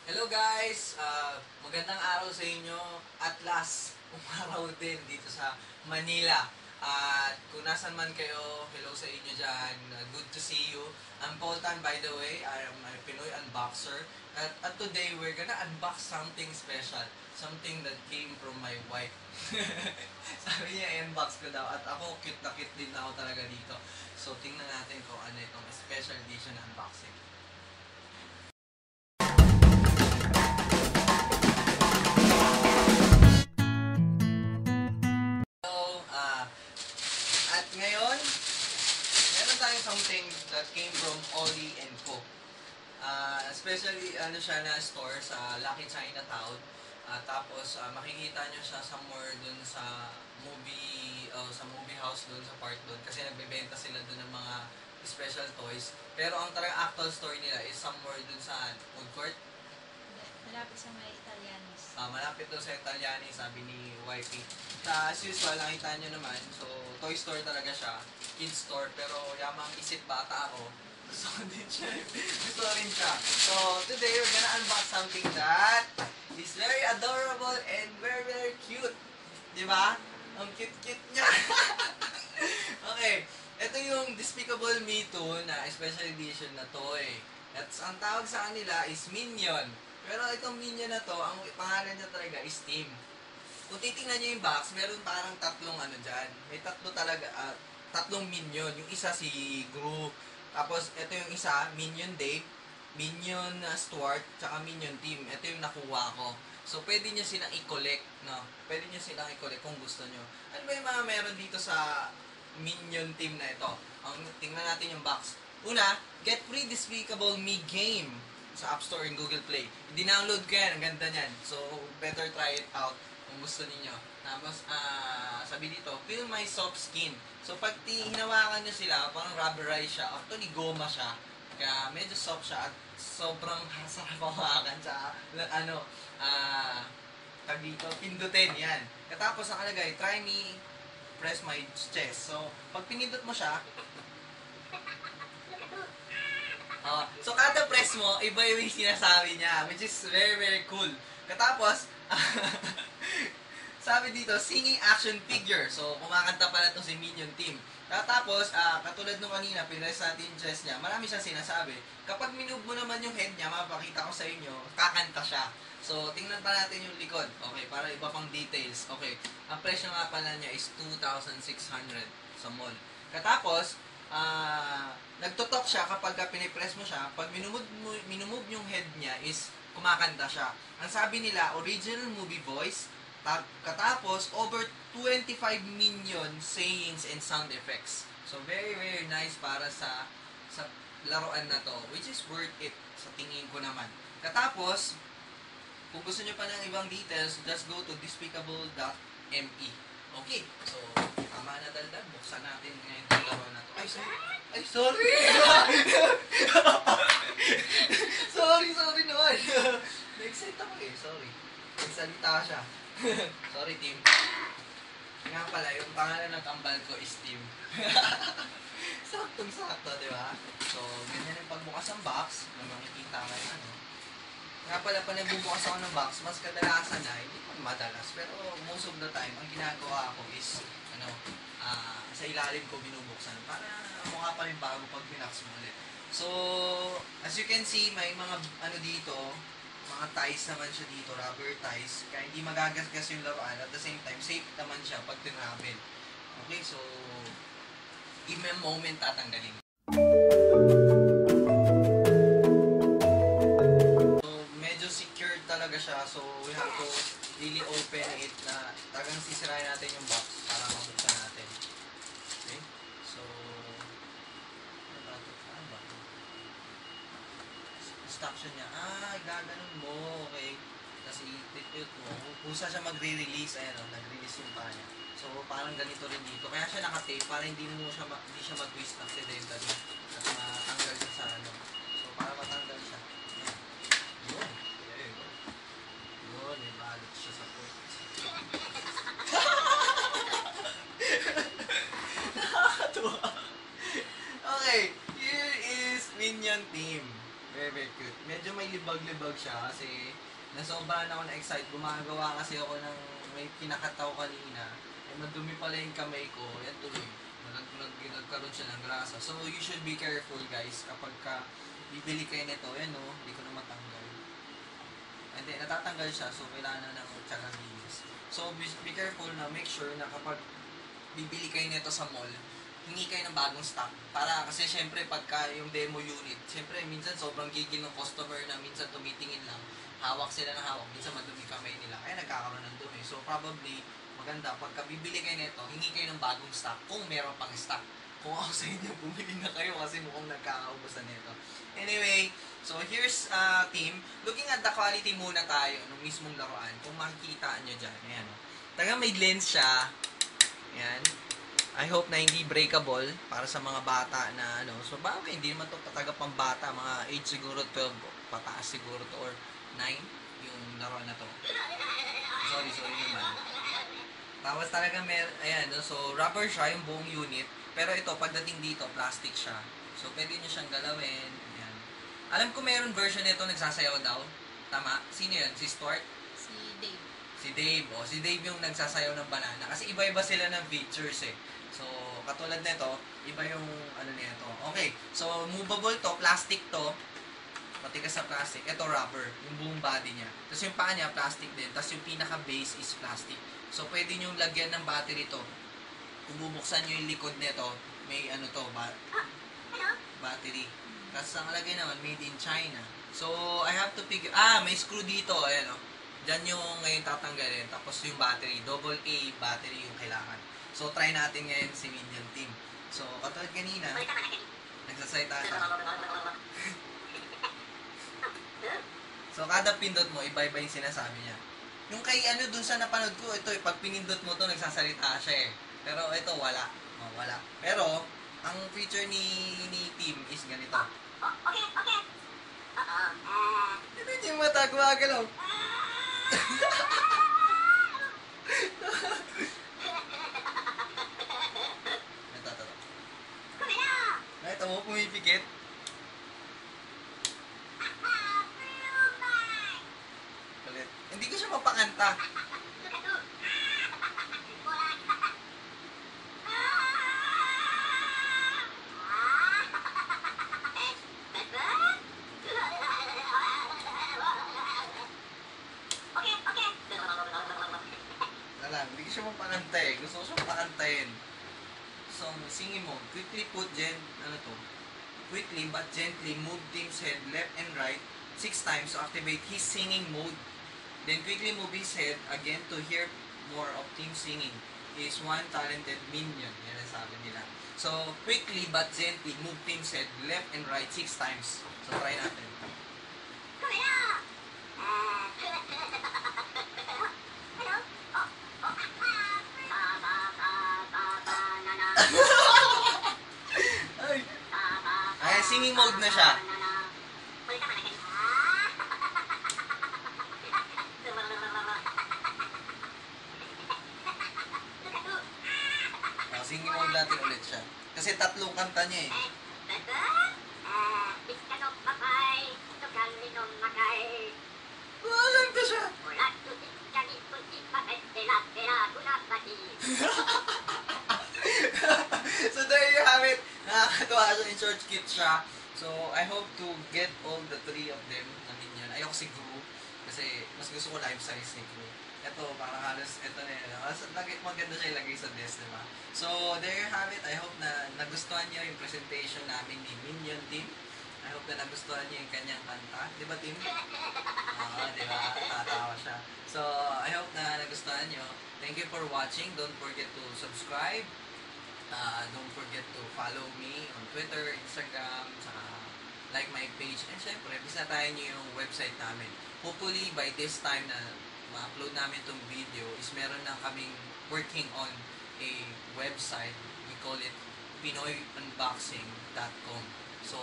Hello guys! Magandang araw sa inyo. At last, umaraw din dito sa Manila. At kung nasan man kayo, hello sa inyo dyan. Good to see you. I'm Poltan, by the way. I am a Pinoy unboxer. At today, we're gonna unbox something special. Something that came from my wife. Sabi niya, unbox ko daw. At ako, cute na cute din ako talaga dito. So, tingnan natin kung ano itong special edition unboxing. At ngayon, meron tayong something that came from Oli and Co. Especially ano siya na store sa Lucky Chinatown. Tapos makikita nyo siya somewhere dun sa movie house dun sa park dun kasi nagbebenta sila dun ng mga special toys. Pero ang talagang actual store nila is somewhere dun sa food court. Malapit sa may Italianis. Malapit doon sa Italiani, sabi ni Wifey. As usual, nakita nyo naman, so toy store talaga siya, kids store, pero yamang isip bata ako, gusto ko din siya, gusto ko rin siya. So today, we're gonna unbox something that is very adorable and very very cute. Diba? Ang cute-cute niya. Okay, ito yung Despicable Me 2 na special edition na toy. At ang tawag sa kanila is Minion. Pero itong Minion na to, ang pangalan niya talaga is Tim. Kung titingnan niyo yung box, meron parang tatlong ano dyan. May tatlo talaga, tatlong Minion. Yung isa si Gru. Tapos ito yung isa, Minion Dave, Minion Stuart, tsaka Minion Tim. Ito yung nakuha ko. So pwede niyo silang i-collect, no? Pwede niyo silang i-collect kung gusto niyo. Ano ba yung mga meron dito sa Minion Team na ito? Tingnan natin yung box. Una, get free Despicable Me game sa App Store and Google Play. I-download ko yan, ang ganda niyan. So, better try it out kung gusto niyo. Tapos, sabi dito, feel my soft skin. So, pag hinawakan niyo sila, parang rubberized siya. Actually, goma siya. Kaya, medyo soft siya at sobrang sarap hawakan sa, tag dito, pindutin, yan. Katapos, nakalagay, try me, press my chest. So, pag pinindot mo siya, so kada press mo, iba yung sinasabi niya, which is very very cool. Katapos, sabi dito, singing action figure. So, kumakanta pala ito si Minion Team. Tapos, katulad nung kanina, pinress natin yung chest niya, marami siyang sinasabi. Kapag minove mo naman yung head niya, mapapakita ko sa inyo, kakanta siya. So, tingnan pa natin yung likod. Okay, para iba pang details. Okay, ang presyo nga pala niya is 2,600 sa mall. Katapos, nagtotok siya kapag pinipress mo siya. Pag minumove yung head niya is kumakanta siya. Ang sabi nila, original movie voice. Katapos, over 25 million sayings and sound effects. So, very, very nice para sa laruan na to, which is worth it sa tingin ko naman. Katapos, kung gusto nyo pa ng ibang details, just go to despicable.me. Okay, so, tama na daldal. Buksan natin ngayon yung laro na to. Ay, sorry! Ay, sorry! sorry naman! Na-excite ako eh, sorry. Nagsalita siya. Sorry, Tim. Nga pala, yung pangalan ng kambal ko is Tim. Saktong-sakto, di ba? So, ganyan yung pagbukas ng box na makikita kayo, ano. Nga pala, pag nagbubukas ako ng box, mas kadalasan na, hindi man madalas, pero most of the time, ang ginagawa ko is, sa ilalim ko binubuksan para mukha pa rin bago pag pinax mo ulit. So, as you can see, may mga dito, mga ties naman siya dito, rubber ties, kaya hindi magagasgas yung laruan. At the same time, safe naman siya pag tinravel. Okay, so, give me a moment, tatanggalin. So, medyo secured talaga siya, so we have to really open it na talagang sisirain natin yung box para mabuksan natin. Okay, so, instruction niya, gaganon mo, okay. Kasi i-tilt mo, kusa siya magre-release, ayan o, nag-release yung paa niya. So, parang ganito rin dito. Kaya siya naka-tape, para hindi siya mag-twist accidentally. At matanggal siya sa ano. So, para matanggal siya. Yun. Yun, may balot siya sa port. Nakakatuwa. Okay, here is Minion Team. Very, very cute. Medyo may libag-libag bumibag siya kasi nasobrahan ako na excited. Gumagawa kasi ako ng may pinakataw kanina. Eh, madumi pala yung kamay ko. Yan tuloy. Nagkaroon siya ng grasa. So, you should be careful guys kapag bibili kayo nito. Yan o, hindi ko na matanggal. And then, natatanggal siya. So, kailangan na ng tsagang linis. So, be careful na make sure na kapag bibili kayo nito sa mall, hingi kayo ng bagong stock. Para, kasi syempre, pagka yung demo unit, syempre, minsan sobrang gigil ng customer na minsan tumitingin lang. Hawak sila ng hawak. Minsan madumi kamay nila. Kaya nagkakaroon ng dumi. So, probably, maganda, pagka bibili kayo nito, hingi kayo ng bagong stock kung meron pang stock. Kung ako sa inyo, bumili na kayo kasi mukhang nagkakaubusan nito. Anyway, so here's team. Looking at the quality muna tayo ng mismong laruan. Kung makikita nyo dyan. Ayan. Taga may lens siya. Ayan. I hope na hindi breakable para sa mga bata na ano. So bagay, hindi naman ito taga pang bata. Mga age siguro 12, pataas siguro to or 9 yung laruan na to. Sorry naman. Tapos talaga ayan, no? So rubber siya yung buong unit. Pero ito, pagdating dito, plastic siya. So pwede nyo siyang galawin. Ayan. Alam ko meron version nito nagsasayaw daw. Tama? Sino yun? Si Stuart? Si Dave. Si Dave. O, si Dave yung nagsasayaw ng banana. Kasi iba-iba sila ng features eh. So, katulad nito, iba yung ano nito. Okay. So, movable to, plastic to. Patigas sa plastic. Ito rubber, yung buong body niya. Tapos yung paa niya, plastic din. Tapos yung pinaka-base is plastic. So, pwede nyo lagyan ng battery to. Kung bubuksan nyo yung likod nito, may ano to, battery. Tapos ang lagay naman, made in China. So, I have to figure, may screw dito, ayan o. Diyan yung ngayon tatanggalin. Tapos yung battery, double A battery yung kailangan. So, try natin ngayon si Minion Team. So, katulad kanina, nagsasalita siya. So, kada pindot mo, iba-iba yung sinasabi niya. Yung kay ano, dun sa napanood ko, ito, pag pinindot mo to nagsasalita siya eh. Pero ito, wala. Wala. Pero, ang feature ni Team is ganito. Okay. Hindi yung mata, gumagalaw. Ito mo, pumipikit. Kulit. Hindi ko siya mapakanta. Hindi ko siya mapakanta eh. Gusto ko siya mapakantayin. So, singing mode. Quickly but gently move Tim's head left and right 6 times to activate his singing mode. Then quickly move his head again to hear more of Tim's singing. He is one talented minion. Yan ang sabi nila. So, quickly but gently move Tim's head left and right 6 times. So, try natin. Singing mode na siya. Singing mode natin ulit siya. Kasi tatlong kanta niya eh. Alam ko siya. So there you have it. Nakakatuwa siya, in short cute siya. So I hope to get all the 3 of them na minion. Ayoko si Gru kasi mas gusto ko life size ni Gru. Ito, parang halos, ito na yun. Maganda siya ilagay sa desk, diba? So there you have it. I hope na nagustuhan niyo yung presentation namin ni Minion Team. I hope na nagustuhan niyo yung kanyang kanta. Diba, Team? Oo, diba? Tatawa siya. So I hope na nagustuhan niyo. Thank you for watching. Don't forget to subscribe. Don't forget to follow me on Twitter, Instagram, like my page. And syempre, bisitahin nyo yung website namin. Hopefully, by this time na ma-upload namin itong video, is meron na kaming working on a website. We call it pinoyunboxing.com. So,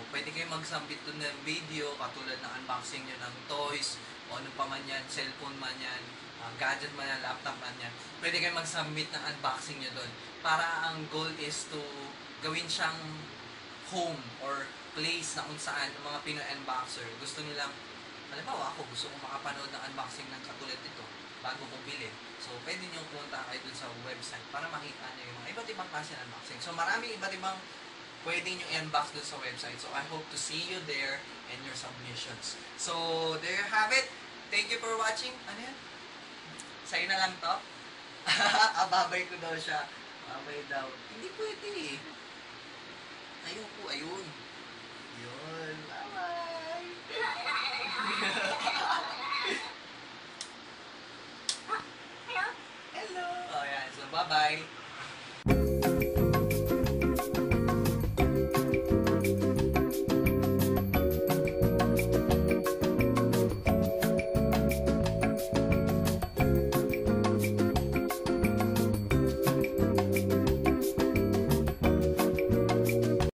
pwede kayo mag-submit doon ng video, katulad ng unboxing nyo ng toys, o ano pa man yan, cellphone man yan, gadget man yan, laptop man yan. Pwede kayo mag-submit ng unboxing nyo doon. Para ang goal is to gawin siyang home or place na kung saan mga Pinoy unboxer gusto nilang halimbawa ako, gusto kong makapanood ng unboxing ng katulad nito bago kong bilhin. So, pwede nyo pumunta kayo dun sa website para makita nyo yung mga iba't ibang klase ng unboxing. So, maraming iba't ibang pwede nyo i-unbox dun sa website. So, I hope to see you there and your submissions. So, there you have it. Thank you for watching. Ano yan? Sa'yo na lang to? Babay ko daw siya. Babay daw. Hindi pwede eh. Ayoko, ayun.